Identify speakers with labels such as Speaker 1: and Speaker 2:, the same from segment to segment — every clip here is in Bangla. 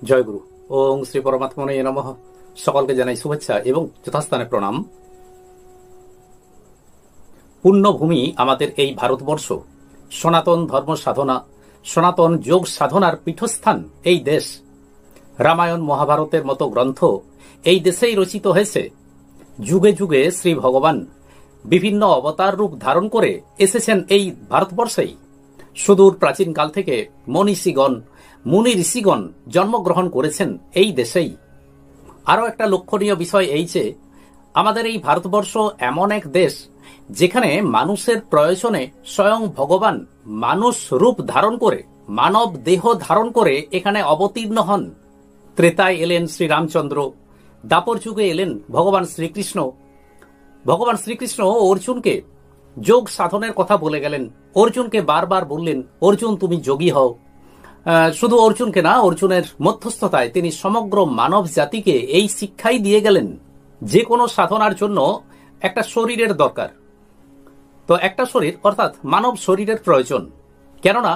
Speaker 1: জয়গুরু। ওং শ্রী পরমাত্মনে নমঃ। সকলকে জানাই শুভেচ্ছা এবং যথাস্থানে প্রণাম। পুণ্যভূমি আমাদের এই ভারতবর্ষ, সনাতন ধর্ম সাধনা, সনাতন যোগ সাধনার পীঠস্থান এই দেশ। রামায়ণ মহাভারতের মতো গ্রন্থ এই দেশেই রচিত হয়েছে। যুগে যুগে শ্রী ভগবান বিভিন্ন অবতার রূপ ধারণ করে এসেছেন এই ভারতবর্ষেই। সুদূর প্রাচীনকাল থেকে মুনি ঋষিগণ জন্মগ্রহণ করেছেন এই দেশেই। আরও একটা লক্ষণীয় বিষয় এই যে আমাদের এই ভারতবর্ষ এমন এক দেশ যেখানে মানুষের প্রয়োজনে স্বয়ং ভগবান মানুষ রূপ ধারণ করে, মানব দেহ ধারণ করে এখানে অবতীর্ণ হন। ত্রেতায় এলেন শ্রীরামচন্দ্র, দাপর যুগে এলেন ভগবান শ্রীকৃষ্ণ। ভগবান শ্রীকৃষ্ণ অর্জুনকে যোগ সাধনের কথা বলে গেলেন। অর্জুনকে বারবার বললেন, অর্জুন তুমি যোগী হও। শুধু অর্জুনকে না, অর্জুনের মধ্যস্থতায় তিনি সমগ্র মানব জাতিকে এই শিক্ষাই দিয়ে গেলেন যে কোনো সাধনার জন্য একটা শরীরের দরকার। তো একটা শরীর অর্থাৎ মানব শরীরের প্রয়োজন, কেননা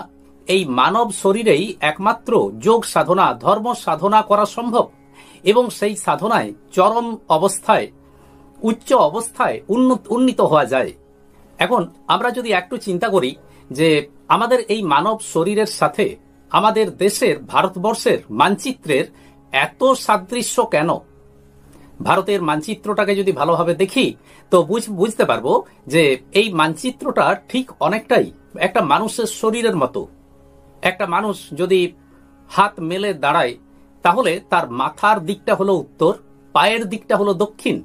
Speaker 1: এই মানব শরীরেই একমাত্র যোগ সাধনা, ধর্ম সাধনা করা সম্ভব এবং সেই সাধনায় চরম অবস্থায়, উচ্চ অবস্থায় উন্নীত হওয়া যায়। এখন আমরা যদি একটু চিন্তা করি যে আমাদের এই মানব শরীরের সাথে আমাদের দেশের ভারতবর্ষের মানচিত্রের এত সাদৃশ্য কেন? ভারতের মানচিত্রটাকে যদি ভালোভাবে দেখি তো বুঝতে পারবো যে এই মানচিত্রটা ঠিক অনেকটাই একটা মানুষের শরীরের মতো। একটা মানুষ যদি হাত মেলে দাঁড়ায় তাহলে তার মাথার দিকটা হলো উত্তর, পায়ের দিকটা হলো দক্ষিণ,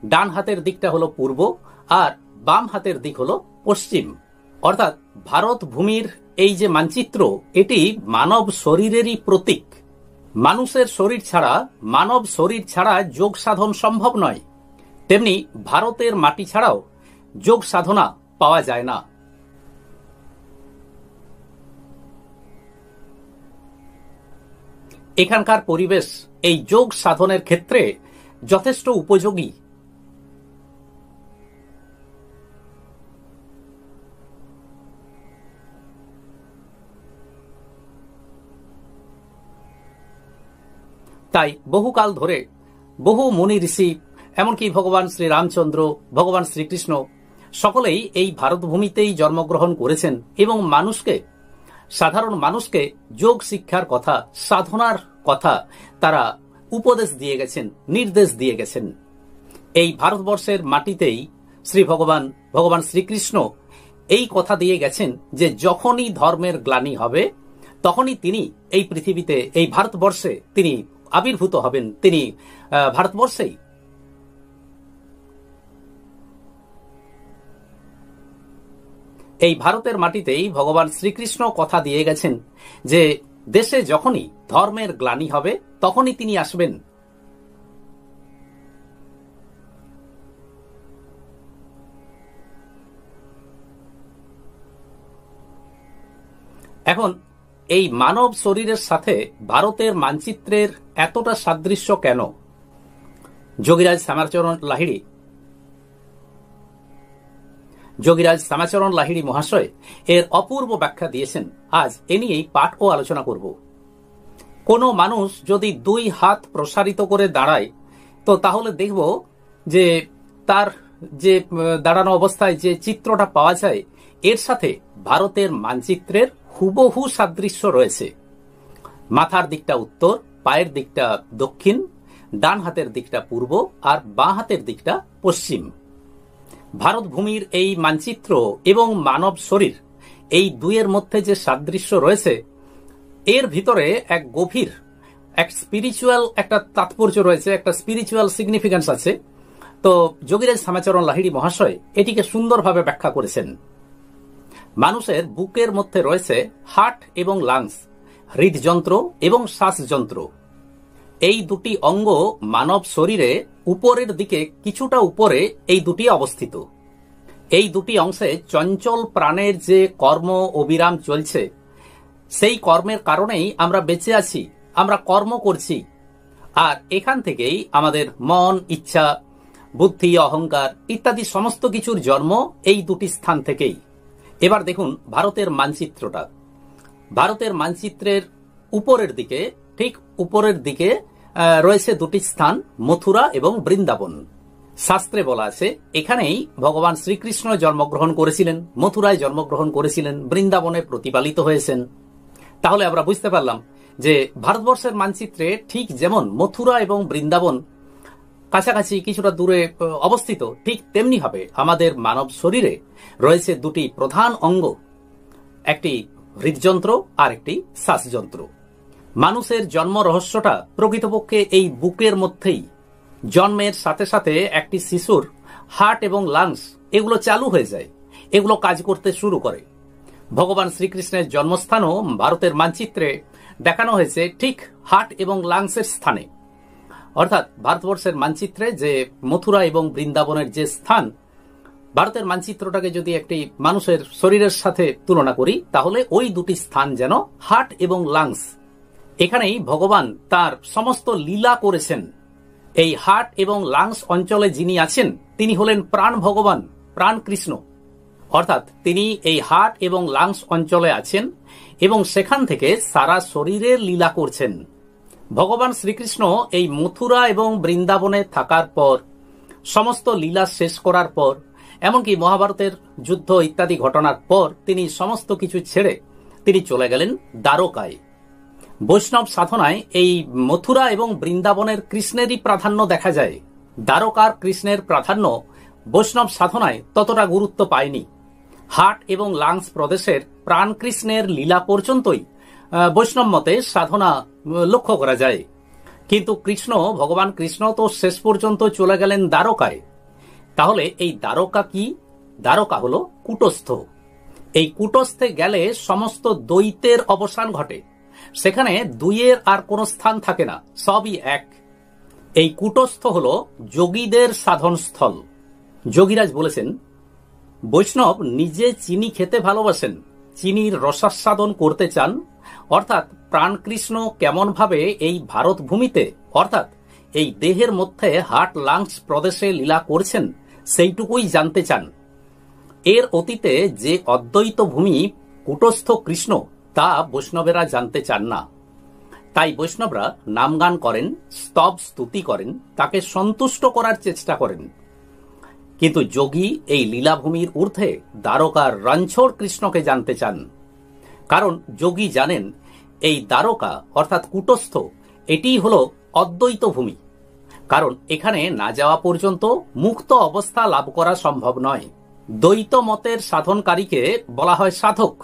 Speaker 1: ডান হাতের দিকটা হলো পূর্ব আর বাম হাতের দিক হলো পশ্চিম। অর্থাৎ ভারত ভূমির এই যে মানচিত্র, এটি মানব শরীরেরই প্রতীক। মানুষের শরীর ছাড়া, মানব শরীর ছাড়া যোগ সাধন সম্ভব নয়। তেমনি ভারতের মাটি ছাড়াও যোগ সাধনা পাওয়া যায় না। এখানকার পরিবেশ এই যোগ সাধনের ক্ষেত্রে যথেষ্ট উপযোগী। তাই বহুকাল ধরে বহু মুনি ঋষি, এমনকি ভগবান শ্রীরামচন্দ্র, ভগবান শ্রীকৃষ্ণ সকলেই এই ভারতভূমিতেই জন্মগ্রহণ করেছেন এবং মানুষকে, সাধারণ মানুষকে যোগ শিক্ষার কথা, সাধনার কথা তারা উপদেশ দিয়ে গেছেন, নির্দেশ দিয়ে গেছেন। এই ভারতবর্ষের মাটিতেই শ্রী ভগবান শ্রীকৃষ্ণ এই কথা দিয়ে গেছেন যে যখনই ধর্মের গ্লানি হবে তখনই তিনি এই পৃথিবীতে, এই ভারতবর্ষে তিনি আবির্ভূত হবেন। তিনি ভারতবর্ষেই। এই ভারতের মাটিতেই ভগবান শ্রীকৃষ্ণ কথা দিয়ে গেছেন যে দেশে যখনই ধর্মের গ্লানি হবে তখনই তিনি আসবেন। এখন এই মানব শরীরের সাথে ভারতের মানচিত্রের এতটা সাদৃশ্য কেন? যোগীরাজ শ্যামাচরণ লাহিড়ী মহাশয় এর অপূর্ব ব্যাখ্যা দিয়েছেন। আজ এ নিয়েই পাঠ ও আলোচনা করব। কোনো মানুষ যদি দুই হাত প্রসারিত করে দাঁড়ায় তো তাহলে দেখব যে তার যে দাঁড়ানো অবস্থায় যে চিত্রটা পাওয়া যায় এর সাথে ভারতের মানচিত্রের হুবহু সাদৃশ্য রয়েছে। মাথার দিকটা উত্তর, পায়ের দিকটা দক্ষিণ, ডান হাতের দিকটা পূর্ব আর বাঁ হাতের দিকটা পশ্চিম। ভারত ভূমির এই মানচিত্র এবং মানব শরীর, এই দুইয়ের মধ্যে যে সাদৃশ্য রয়েছে এর ভিতরে এক গভীর, এক স্পিরিচুয়াল একটা তাৎপর্য রয়েছে, একটা স্পিরিচুয়াল সিগনিফিকেন্স আছে। তো যোগীরাজ শ্যামাচরণ লাহিড়ী মহাশয় এটিকে সুন্দরভাবে ব্যাখ্যা করেছেন। মানুষের বুকের মধ্যে রয়েছে হার্ট এবং লাংস, হৃদযন্ত্র এবং শ্বাসযন্ত্র। এই দুটি অঙ্গ মানব শরীরে উপরের দিকে কিছুটা উপরে এই দুটি অবস্থিত। এই দুটি অংশে চঞ্চল প্রাণের যে কর্ম অবিরাম চলছে, সেই কর্মের কারণেই আমরা বেঁচে আছি, আমরা কর্ম করছি। আর এখান থেকেই আমাদের মন, ইচ্ছা, বুদ্ধি, অহংকার ইত্যাদি সমস্ত কিছুর জন্ম এই দুটি স্থান থেকেই। এবার দেখুন ভারতের মানচিত্রটা। ভারতের মানচিত্রের উপরের দিকে ঠিক উপরের দিকে রয়েছে দুটি স্থান, মথুরা এবং বৃন্দাবন। শাস্ত্রে বলা আছে এখানেই ভগবান শ্রীকৃষ্ণ জন্মগ্রহণ করেছিলেন, মথুরায় জন্মগ্রহণ করেছিলেন, বৃন্দাবনে প্রতিপালিত হয়েছেন। তাহলে আমরা বুঝতে পারলাম যে ভারতবর্ষের মানচিত্রে ঠিক যেমন মথুরা এবং বৃন্দাবন কাছাকাছি কিছুটা দূরে অবস্থিত, ঠিক তেমনি ভাবে আমাদের মানব শরীরে রয়েছে দুটি প্রধান অঙ্গ, একটি হৃদযন্ত্র আর একটি শ্বাসযন্ত্র। মানুষের জন্ম রহস্যটা প্রকৃতপক্ষে এই বুকের মধ্যেই। জন্মের সাথে সাথে একটি শিশুর হার্ট এবং লাংস এগুলো চালু হয়ে যায়, এগুলো কাজ করতে শুরু করে। ভগবান শ্রীকৃষ্ণের জন্মস্থানও ভারতের মানচিত্রে দেখানো হয়েছে ঠিক হার্ট এবং লাংসের স্থানে। অর্থাৎ ভারতবর্ষের মানচিত্রে যে মথুরা এবং বৃন্দাবনের যে স্থান, ভারতের মানচিত্রটাকে যদি একটি মানুষের শরীরের সাথে তুলনা করি তাহলে ওই দুটি স্থান যেন হার্ট এবং লাংস। এখানেই ভগবান তার সমস্ত লীলা করেছেন। এই হার্ট এবং লাংস অঞ্চলে যিনি আছেন তিনি হলেন প্রাণ ভগবান, প্রাণ কৃষ্ণ। অর্থাৎ তিনি এই হার্ট এবং লাংস অঞ্চলে আছেন এবং সেখান থেকে সারা শরীরের লীলা করছেন। ভগবান শ্রীকৃষ্ণ এই মথুরা এবং বৃন্দাবনে থাকার পর, সমস্ত লীলা শেষ করার পর, এমনকি মহাভারতের যুদ্ধ ইত্যাদি ঘটনার পর তিনি সমস্ত কিছু ছেড়ে তিনি চলে গেলেন দ্বারকায়। বৈষ্ণব সাধনায় এই মথুরা এবং বৃন্দাবনের কৃষ্ণেরই প্রাধান্য দেখা যায়। দ্বারকার কৃষ্ণের প্রাধান্য বৈষ্ণব সাধনায় ততটা গুরুত্ব পায়নি। হার্ট এবং লাংস প্রদেশের প্রাণ কৃষ্ণের লীলা পর্যন্তই বৈষ্ণব মতে সাধনা লক্ষ্য করা যায়। কিন্তু ভগবান কৃষ্ণ তো শেষ পর্যন্ত চলে গেলেন দ্বারকায়। তাহলে এই দ্বারকা কি? দ্বারকা হলো কূটস্থ। এই কূটস্থে গেলে সমস্ত দ্বৈতের অবসান ঘটে। সেখানে দুইয়ের আর কোনো স্থান থাকে না, সবই এক। এই কূটস্থ হল যোগীদের সাধনস্থল। যোগীরাজ বলেছেন, বৈষ্ণব নিজে চিনি খেতে ভালোবাসেন, চিনির রসাস্বাদন করতে চান। অর্থাৎ প্রাণকৃষ্ণ কেমন ভাবে এই ভারত ভূমিতে, অর্থাৎ এই দেহের মধ্যে হার্ট লাংস প্রদেশে লীলা করছেন সেইটুকুই জানতে চান। এর অতীতে যে অদ্বৈত ভূমি কূটস্থ কৃষ্ণ, তা বৈষ্ণবেরা জানতে চান না। তাই বৈষ্ণবরা নামগান করেন, স্তব স্তুতি করেন, তাকে সন্তুষ্ট করার চেষ্টা করেন। কিন্তু যোগী এই লীলাভূমির ঊর্ধ্বে দ্বারকার রণছোড় কৃষ্ণকে জানতে চান। কারণ যোগী জানেন এই দ্বারকা অর্থাৎ কূটস্থ এটিই হল অদ্বৈত ভূমি। কারণ এখানে না যাওয়া পর্যন্ত মুক্ত অবস্থা লাভ করা সম্ভব নয়। দ্বৈত মতের সাধনকারীকে বলা হয় সাধক,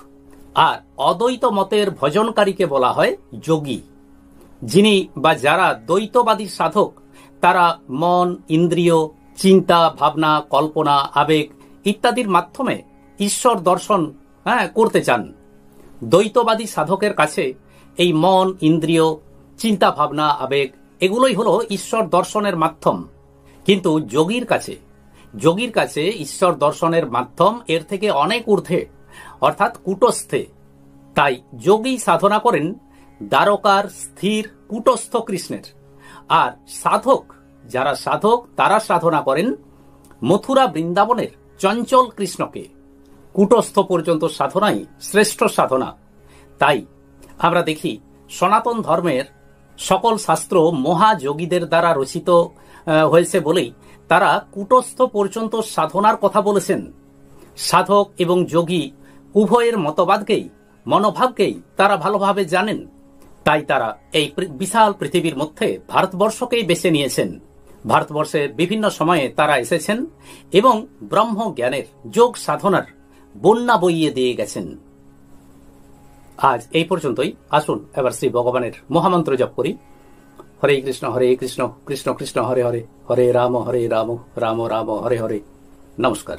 Speaker 1: আর অদ্বৈত মতের ভজনকারীকে বলা হয় যোগী। যিনি বা যারা দ্বৈতবাদী সাধক, তারা মন, ইন্দ্রিয়, চিন্তা, ভাবনা, কল্পনা, আবেগ ইত্যাদির মাধ্যমে ঈশ্বর দর্শন করতে চান। দ্বৈতবাদী সাধকের কাছে এই মন, ইন্দ্রিয়, চিন্তা, ভাবনা, আবেগ এগুলোই হলো ঈশ্বর দর্শনের মাধ্যম। কিন্তু যোগীর কাছে ঈশ্বর দর্শনের মাধ্যম এর থেকে অনেক ঊর্ধ্বে, অর্থাৎ কূটস্থে। তাই যোগী সাধনা করেন দ্বারকার স্থির কূটস্থ কৃষ্ণের, আর যারা সাধক তারা সাধনা করেন মথুরা বৃন্দাবনের চঞ্চল কৃষ্ণকে। কূটস্থ পর্যন্ত সাধনাই শ্রেষ্ঠ সাধনা। তাই আমরা দেখি সনাতন ধর্মের সকল শাস্ত্র মহাযোগীদের দ্বারা রচিত হয়েছে বলেই তারা কূটস্থ পর্যন্ত সাধনার কথা বলেছেন। সাধক এবং যোগী উভয়ের মতবাদকেই, মনোভাবকেই তারা ভালোভাবে জানেন। তাই তারা এই বিশাল পৃথিবীর মধ্যে ভারতবর্ষকেই বেছে নিয়েছেন। ভারতবর্ষের বিভিন্ন সময়ে তারা এসেছেন এবং ব্রহ্ম জ্ঞানের, যোগ সাধনার বন্যা বইয়ে দিয়ে গেছেন। আজ এই পর্যন্তই। আসুন এবার শ্রী ভগবানের মহামন্ত্র জপ করি। হরে কৃষ্ণ কৃষ্ণ কৃষ্ণ হরে হরে, হরে রাম রাম রাম হরে হরে। নমস্কার।